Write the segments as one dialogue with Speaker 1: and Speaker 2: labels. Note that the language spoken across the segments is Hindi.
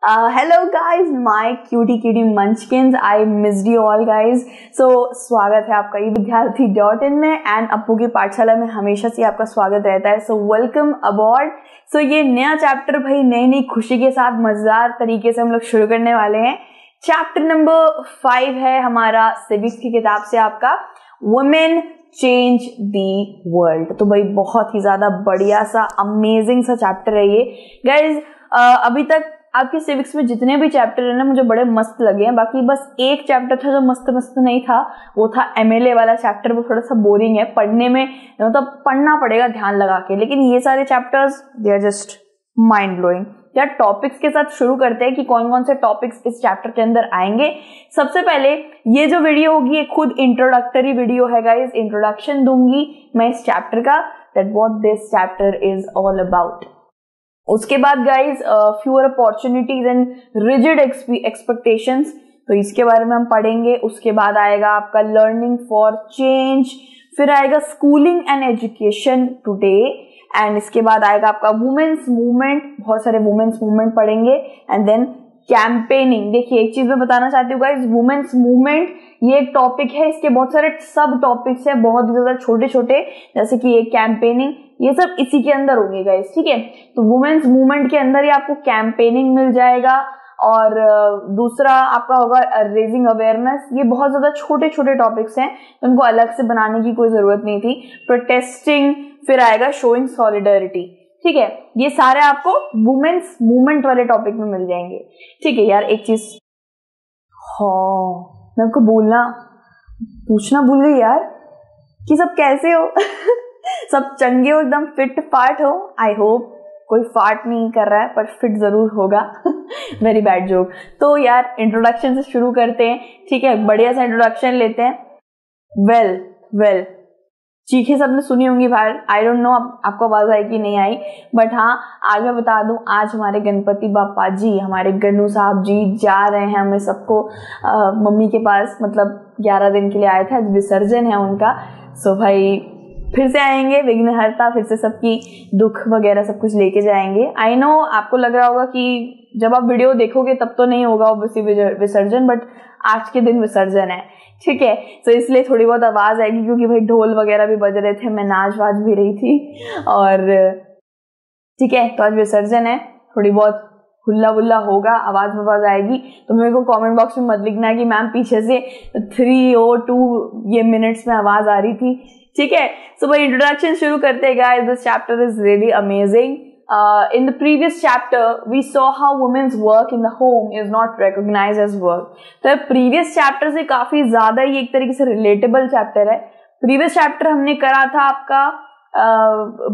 Speaker 1: Hello guys, my cutie munchkins. I missed you all guys. So स्वागत है आपका evidyarthi.in में एंड अप्पू की पाठशाला में हमेशा से आपका स्वागत रहता है. So welcome aboard. So ये नया चैप्टर भाई नई खुशी के साथ मजेदार तरीके से हम लोग शुरू करने वाले हैं. चैप्टर नंबर 5 है हमारा सिविक्स की किताब से आपका वुमेन चेंज दी वर्ल्ड. तो भाई बहुत ही ज्यादा बढ़िया सा अमेजिंग सा चैप्टर है ये गाइज. अभी तक आपके सिविक्स में जितने भी चैप्टर है ना मुझे बड़े मस्त लगे हैं. बाकी बस एक चैप्टर था जो मस्त नहीं था, वो था एमएलए वाला चैप्टर. वो थोड़ा सा बोरिंग है पढ़ने में, मतलब पढ़ना पड़ेगा ध्यान लगा के. लेकिन ये सारे chapters they are just mind blowing. यार टॉपिक्स के साथ शुरू करते हैं कि कौन कौन से टॉपिक्स इस चैप्टर के अंदर आएंगे. सबसे पहले ये जो वीडियो होगी ये खुद इंट्रोडक्टरी वीडियो है गाइज. इंट्रोडक्शन दूंगी मैं इस चैप्टर का, that what this chapter is all about. उसके बाद guys fewer opportunities and rigid expectations, तो इसके बारे में हम पढ़ेंगे. उसके बाद आएगा आपका लर्निंग फॉर चेंज, फिर आएगा schooling and education today, and इसके बाद आएगा आपका वुमेन्स मूवमेंट. बहुत सारे वुमेन्स मूवमेंट पढ़ेंगे. And then campaigning. देखिए एक चीज मैं बताना चाहती हूँ गाइज, वुमेन्स मूवमेंट ये एक टॉपिक है, इसके बहुत सारे सब टॉपिक्स है, बहुत ज्यादा छोटे जैसे कि एक कैंपेनिंग, ये सब इसी के अंदर होंगे गाइज. ठीक है, तो वुमेन्स मूवमेंट के अंदर ही आपको कैंपेनिंग मिल जाएगा. और दूसरा आपका होगा रेजिंग अवेयरनेस. ये बहुत ज्यादा छोटे टॉपिक्स हैं, उनको अलग से बनाने की कोई जरूरत नहीं थी. प्रोटेस्टिंग, फिर आएगा शोइंग सॉलिडरिटी. ठीक है, ये सारे आपको वुमेन्स मूवमेंट वाले टॉपिक में मिल जाएंगे. ठीक है यार, एक चीज मैं आपको पूछना भूल गई यार कि सब कैसे हो. सब चंगे हो, एकदम फिट फाट हो. आई होप कोई फाट नहीं कर रहा है पर फिट जरूर होगा. Very bad joke. तो यार इंट्रोडक्शन से शुरू करते हैं. ठीक है, बढ़िया सा इंट्रोडक्शन लेते हैं. वेल चीखें सबने सुनी होंगी बाहर. आई डोंट नो आपको आवाज आई कि नहीं आई, बट हाँ आज मैं बता दूं, आज हमारे गणपति बापा जी, हमारे गन्नू साहब जी जा रहे हैं हमें सबको मम्मी के पास. मतलब 11 दिन के लिए आए थे, आज विसर्जन है उनका. सो भाई फिर से आएंगे विघ्नहर्ता, फिर से सबकी दुख वगैरह सब कुछ लेके जाएंगे. आई नो आपको लग रहा होगा कि जब आप वीडियो देखोगे तब तो नहीं होगा ऑब्वियसली विसर्जन, बट आज के दिन विसर्जन है. ठीक है, तो इसलिए थोड़ी बहुत आवाज आएगी क्योंकि भाई ढोल वगैरह भी बज रहे थे, मैं नाच वाच भी रही थी. और ठीक है, तो आज विसर्जन है, थोड़ी बहुत हुल्ला बुल्ला होगा, आवाज आएगी. तो मेरे को कमेंट बॉक्स में मत लिखना है कि मैम पीछे से 3:02 ये मिनट्स में आवाज आ रही थी. ठीक है, सो भाई इंट्रोडक्शन शुरू करते हैं guys. This chapter is really amazing. In the previous chapter we saw how women's work in the home is not recognized as work. तो previous chapter से काफी ज्यादा ही एक तरीके से रिलेटेबल चैप्टर है. previous chapter हमने करा था आपका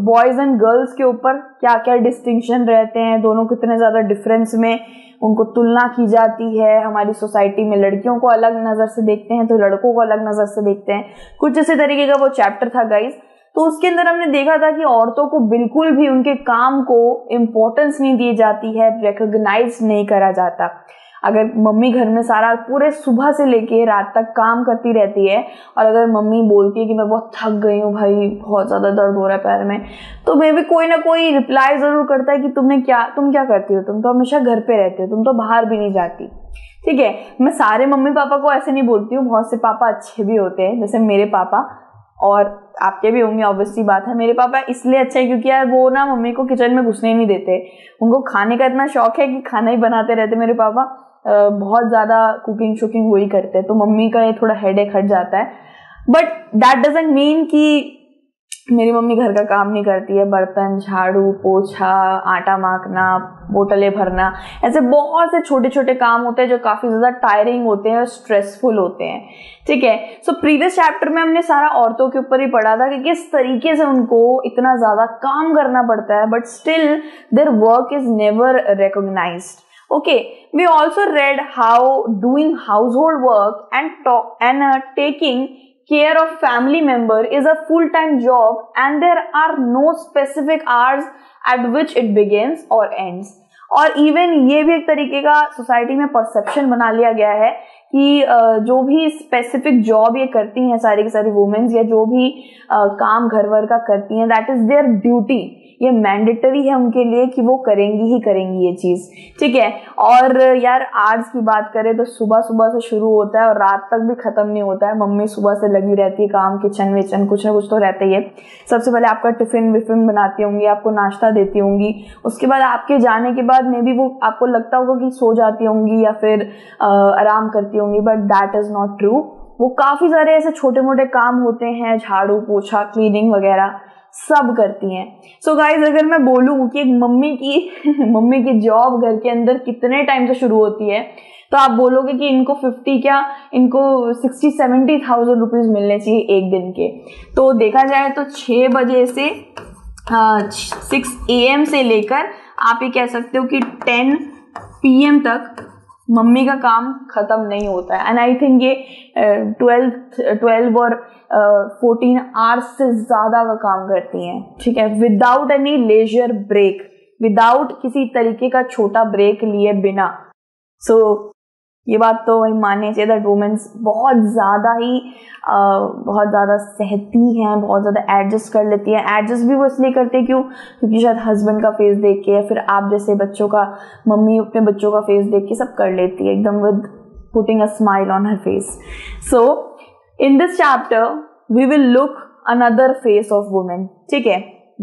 Speaker 1: बॉयज एंड गर्ल्स के ऊपर, क्या क्या डिस्टिंक्शन रहते हैं, दोनों कितने ज्यादा डिफरेंस में उनको तुलना की जाती है हमारी सोसाइटी में. लड़कियों को अलग नजर से देखते हैं तो लड़कों को अलग नजर से देखते हैं. कुछ इसी तरीके का वो चैप्टर था गाइज. तो उसके अंदर हमने देखा था कि औरतों को बिल्कुल भी उनके काम को इम्पोर्टेंस नहीं दी जाती है, रिकॉग्नाइज नहीं करा जाता. अगर मम्मी घर में सारा पूरे सुबह से लेके रात तक काम करती रहती है और अगर मम्मी बोलती है कि मैं बहुत थक गई हूँ भाई, बहुत ज्यादा दर्द हो रहा है पैर में, तो मे भी कोई ना कोई रिप्लाई जरूर करता है कि तुम क्या करती हो, तुम तो हमेशा घर पे रहते हो, तुम तो बाहर भी नहीं जाती. ठीक है, मैं सारे मम्मी पापा को ऐसे नहीं बोलती हूँ, बहुत से पापा अच्छे भी होते हैं, जैसे मेरे पापा, और आपके भी होंगे ऑब्वियसली बात है. मेरे पापा इसलिए अच्छे हैं क्योंकि यार वो ना मम्मी को किचन में घुसने ही नहीं देते. उनको खाने का इतना शौक है कि खाना ही बनाते रहते मेरे पापा. बहुत ज्यादा कुकिंग शुकिंग वही करते हैं, तो मम्मी का ये थोड़ा हेडेक हट जाता है. बट दैट डजंट मीन कि मेरी मम्मी घर का काम नहीं करती है. बर्तन, झाड़ू, पोछा, आटा माखना, बोतलें भरना, ऐसे बहुत से छोटे काम होते हैं जो काफी ज्यादा टायरिंग होते हैं और स्ट्रेसफुल होते हैं. ठीक है, सो प्रीवियस चैप्टर में हमने सारा औरतों के ऊपर ही पढ़ा था कि किस तरीके से उनको इतना ज्यादा काम करना पड़ता है, but still their work is never recognised. Okay, we also read how doing household work and taking care of family member is a full-time job and there are no specific hours at which it begins or ends. और इवन ये भी एक तरीके का सोसाइटी में परसेप्शन बना लिया गया है कि जो भी स्पेसिफिक जॉब ये करती हैं सारी की सारी वुमेन्स, या जो भी काम घर वर का करती हैं, दैट इज देयर ड्यूटी, ये मैंडेटरी है उनके लिए कि वो करेंगी ही करेंगी ये चीज, ठीक है। और यार आर्ट्स की बात करें तो सुबह सुबह से शुरू होता है और रात तक भी खत्म नहीं होता है। मम्मी सुबह से लगी रहती है काम, किचन विचन कुछ ना कुछ तो रहता ही है। सबसे पहले आपका टिफिन विफिन बनाती होंगी, आपको नाश्ता देती होंगी, उसके बाद आपके जाने के बाद मे बी वो आपको लगता होगा कि सो जाती होंगी या फिर आराम करती होंगी, but that is not true. वो काफी सारे ऐसे छोटे मोटे काम होते हैं, झाड़ू पोछा क्लीनिंग वगैरह सब करती हैं। सो गाइज अगर मैं बोलूं कि एक मम्मी की जॉब घर के अंदर कितने टाइम से शुरू होती है, तो आप बोलोगे कि इनको 60-70,000 रुपीज मिलने चाहिए एक दिन के। तो देखा जाए तो 6 बजे से 6 AM से लेकर आप ये कह सकते हो कि 10 PM तक मम्मी का काम खत्म नहीं होता है। एंड आई थिंक ये 12 और 14 आवर्स से ज्यादा का काम करती हैं, ठीक है, without any leisure break, without किसी तरीके का छोटा ब्रेक लिए बिना। सो ये बात तो वही माननी चाहिए दैट वुमेन्स बहुत ज़्यादा सहती हैं, बहुत ज़्यादा एडजस्ट कर लेती हैं। एडजस्ट भी वो इसलिए करती है क्योंकि शायद हस्बैंड का फेस देख के, या फिर आप जैसे बच्चों का, मम्मी अपने बच्चों का फेस देख के सब कर लेती है एकदम with putting a smile on her face. So in this chapter we will look another face of women, ठीक है,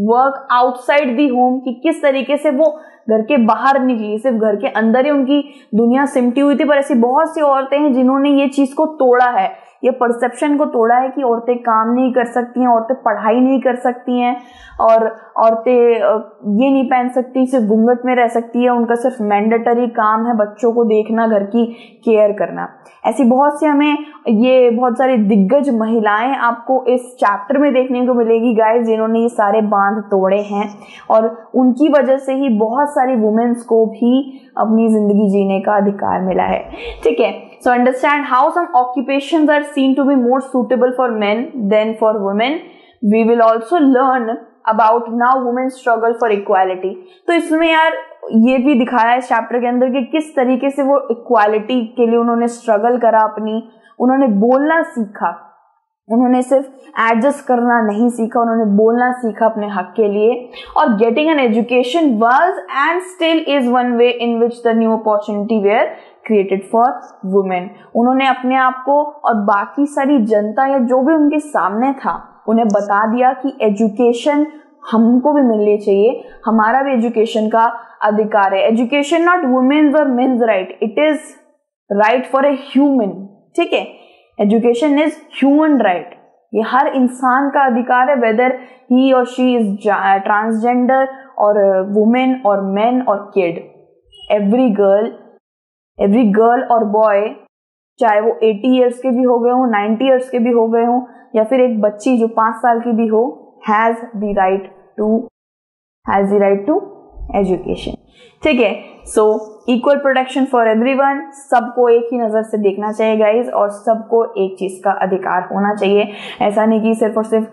Speaker 1: वर्क आउटसाइड दी होम, कि किस तरीके से वो घर के बाहर निकली, सिर्फ घर के अंदर ही उनकी दुनिया सिमटी हुई थी। पर ऐसी बहुत सी औरतें हैं जिन्होंने ये चीज को तोड़ा है, ये परसेप्शन को तोड़ा है कि औरतें काम नहीं कर सकती हैं, औरतें पढ़ाई नहीं कर सकती हैं, और औरतें ये नहीं पहन सकती, सिर्फ घूंघट में रह सकती है, उनका सिर्फ मैंडेटरी काम है बच्चों को देखना, घर की केयर करना। ऐसी बहुत सी हमें ये बहुत सारी दिग्गज महिलाएं आपको इस चैप्टर में देखने को मिलेगी गाइस, जिन्होंने ये सारे बांध तोड़े हैं, और उनकी वजह से ही बहुत सारी वुमेन्स को भी अपनी जिंदगी जीने का अधिकार मिला है, ठीक है। So understand how some occupations are seen to be more suitable for men than for women. We will also learn about now women struggle for equality. तो इसमें यार ये भी दिखाया है इस चैप्टर के अंदर कि किस तरीके से वो इक्वालिटी के लिए उन्होंने स्ट्रगल करा, उन्होंने बोलना सीखा, उन्होंने सिर्फ एडजस्ट करना नहीं सीखा, उन्होंने बोलना सीखा अपने हक के लिए। और getting an education was and still is one way in which the new opportunity were created for women. उन्होंने अपने आप को और बाकी सारी जनता या जो भी उनके सामने था उन्हें बता दिया कि एजुकेशन हमको भी मिलनी चाहिए, हमारा भी एजुकेशन का अधिकार है। एजुकेशन नॉट वुमेन्स और men's right, it is right for a human, ठीक है। एजुकेशन इज ह्यूमन राइट, ये हर इंसान का अधिकार है, वेदर ही और शी इज ट्रांसजेंडर और वुमेन और मैन और किड। एवरी गर्ल और बॉय, चाहे वो 80 इयर्स के भी हो गए हों, 90 इयर्स के भी हो गए हों, या फिर एक बच्ची जो 5 साल की भी हो, has the right to education, ठीक है। So equal protection for everyone, सबको एक ही नजर से देखना चाहिए गाइज, और सबको एक चीज का अधिकार होना चाहिए। ऐसा नहीं कि सिर्फ और सिर्फ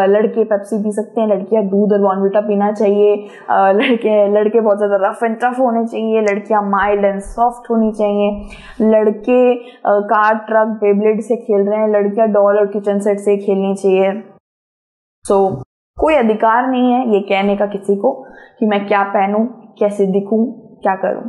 Speaker 1: लड़के पेप्सी पी सकते हैं, लड़कियां दूध और बॉर्नविटा पीना चाहिए, लड़के बहुत ज्यादा रफ एंड टफ होने चाहिए, लड़कियां माइल्ड एंड सॉफ्ट होनी चाहिए, लड़के कार ट्रक बेब्लेड से खेल रहे हैं, लड़कियां डॉल और किचन सेट से खेलनी चाहिए। सो कोई अधिकार नहीं है ये कहने का किसी को कि मैं क्या पहनूं, कैसे दिखूं, क्या करूं,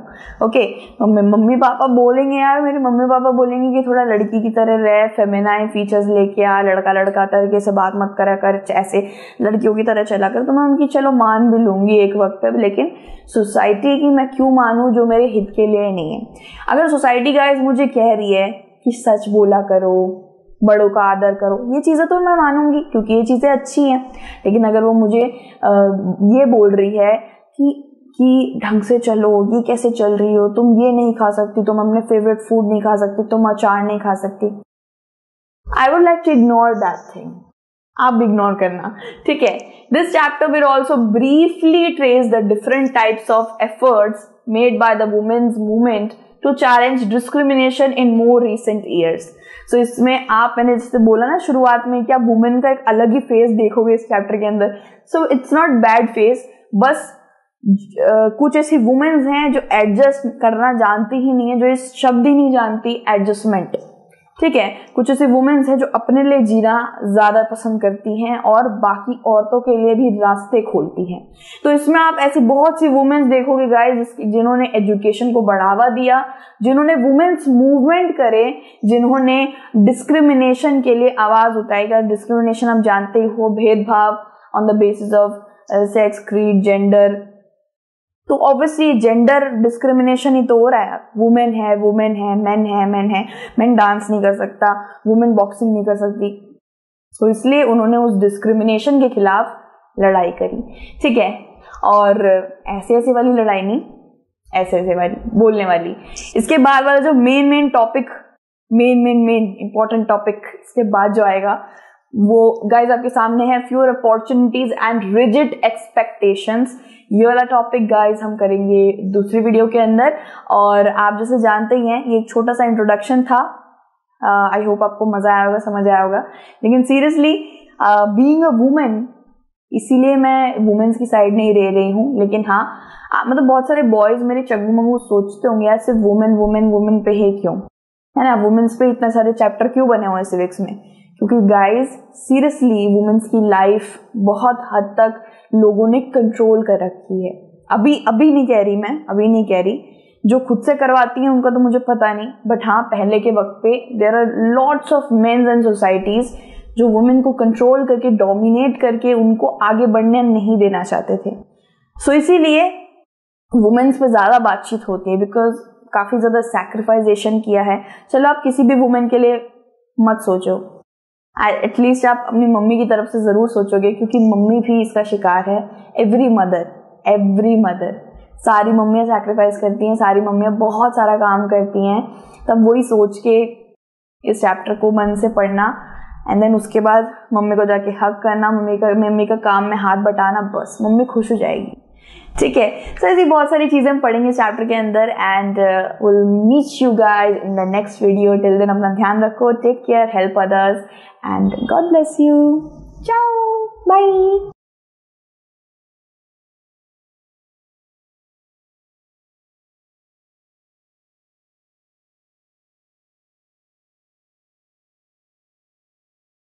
Speaker 1: ओके। मम्मी पापा बोलेंगे यार, मेरे मम्मी पापा बोलेंगे कि थोड़ा लड़की की तरह रह, फेमिनाइन फीचर्स लेके आ, लड़का तरीके से बात मत करा कर, ऐसे लड़कियों की तरह चला कर, तो मैं उनकी चलो मान भी लूंगी एक वक्त पे, लेकिन सोसाइटी की मैं क्यों मानूं जो मेरे हित के लिए नहीं है। अगर सोसाइटी गाइस मुझे कह रही है कि सच बोला करो, बड़ों का आदर करो, ये चीजें तो मैं मानूंगी क्योंकि ये चीजें अच्छी हैं, लेकिन अगर वो मुझे ये बोल रही है कि ढंग से चलो, ये कैसे चल रही हो, तुम ये नहीं खा सकती, तुम अपने फेवरेट फूड नहीं खा सकती, तुम अचार नहीं खा सकती, I would like to ignore that thing. आप भी इग्नोर करना, ठीक है। This chapter will also briefly trace the different types of efforts made by the women's movement to challenge discrimination in more recent years. So इसमें मैंने जैसे बोला ना शुरुआत में कि आप वुमेन का एक अलग ही फेस देखोगे इस चैप्टर के अंदर। So it's not bad face, बस कुछ ऐसी वुमेन्स हैं जो एडजस्ट करना जानती ही नहीं है, जो इस शब्द ही नहीं जानती एडजस्टमेंट, ठीक है। कुछ ऐसी वुमेन्स हैं जो अपने लिए जीना ज्यादा पसंद करती हैं और बाकी औरतों के लिए भी रास्ते खोलती हैं। तो इसमें आप ऐसी बहुत सी वुमेन्स देखोगे गाइस जिन्होंने एजुकेशन को बढ़ावा दिया, जिन्होंने वुमेन्स मूवमेंट करे, जिन्होंने डिस्क्रिमिनेशन के लिए आवाज उठाई। डिस्क्रिमिनेशन आप जानते ही हो, भेदभाव on the basis of sex, creed, gender. तो ऑब्वियसली जेंडर डिस्क्रिमिनेशन ही तो हो रहा है। वुमेन है, मैन है, मैन डांस नहीं कर सकता, वुमेन बॉक्सिंग नहीं कर सकती। तो इसलिए उन्होंने उस डिस्क्रिमिनेशन के खिलाफ लड़ाई करी, ठीक है। और ऐसे वाली लड़ाई नहीं, ऐसे वाली बोलने वाली। इसके बाद वाला जो main topic, main important topic इसके बाद जो आएगा वो गाइज आपके सामने है, fewer opportunities and rigid expectations. ये वाला टॉपिक गाइज हम करेंगे दूसरी वीडियो के अंदर। और आप जैसे जानते ही हैं, ये एक छोटा सा इंट्रोडक्शन था। आई होप आपको मजा आया होगा, समझ आया होगा। लेकिन सीरियसली बीइंग अ वुमेन, इसीलिए मैं वुमेन्स की साइड नहीं रह रही हूँ। लेकिन हाँ, मतलब बहुत सारे बॉयज मेरे चंगू मंगू सोचते होंगे यार सिर्फ वुमेन पे है क्यों, है ना, वुमेन्स पे इतने सारे चैप्टर क्यों बने हुए हैं सिविक्स में। क्योंकि गाइज सीरियसली वुमेन्स की लाइफ बहुत हद तक लोगों ने कंट्रोल कर रखी है। अभी नहीं कह रही मैं, अभी नहीं कह रही, जो खुद से करवाती हैं उनका तो मुझे पता नहीं, बट हाँ पहले के वक्त पे there are lots of men's and societies जो वुमेन को कंट्रोल करके, डोमिनेट करके उनको आगे बढ़ने नहीं देना चाहते थे। सो इसीलिए वुमेन्स पे ज्यादा बातचीत होती है, बिकॉज काफी ज्यादा सैक्रिफाइजेशन किया है। चलो आप किसी भी वुमेन के लिए मत सोचो, एटलीस्ट आप अपनी मम्मी की तरफ से जरूर सोचोगे, क्योंकि मम्मी भी इसका शिकार है। एवरी मदर, सारी मम्मियां सैक्रिफाइस करती हैं, सारी मम्मियां बहुत सारा काम करती हैं। तब वही सोच के इस चैप्टर को मन से पढ़ना एंड देन उसके बाद मम्मी को जाके हक करना, मम्मी का काम में हाथ बटाना, बस मम्मी खुश हो जाएगी, ठीक है। तो ऐसी बहुत सारी चीजें हम पढ़ेंगे चैप्टर के अंदर and will meet you guys in the next video. Till then अपना ध्यान रखो, take care, help others and God bless you. ciao, bye।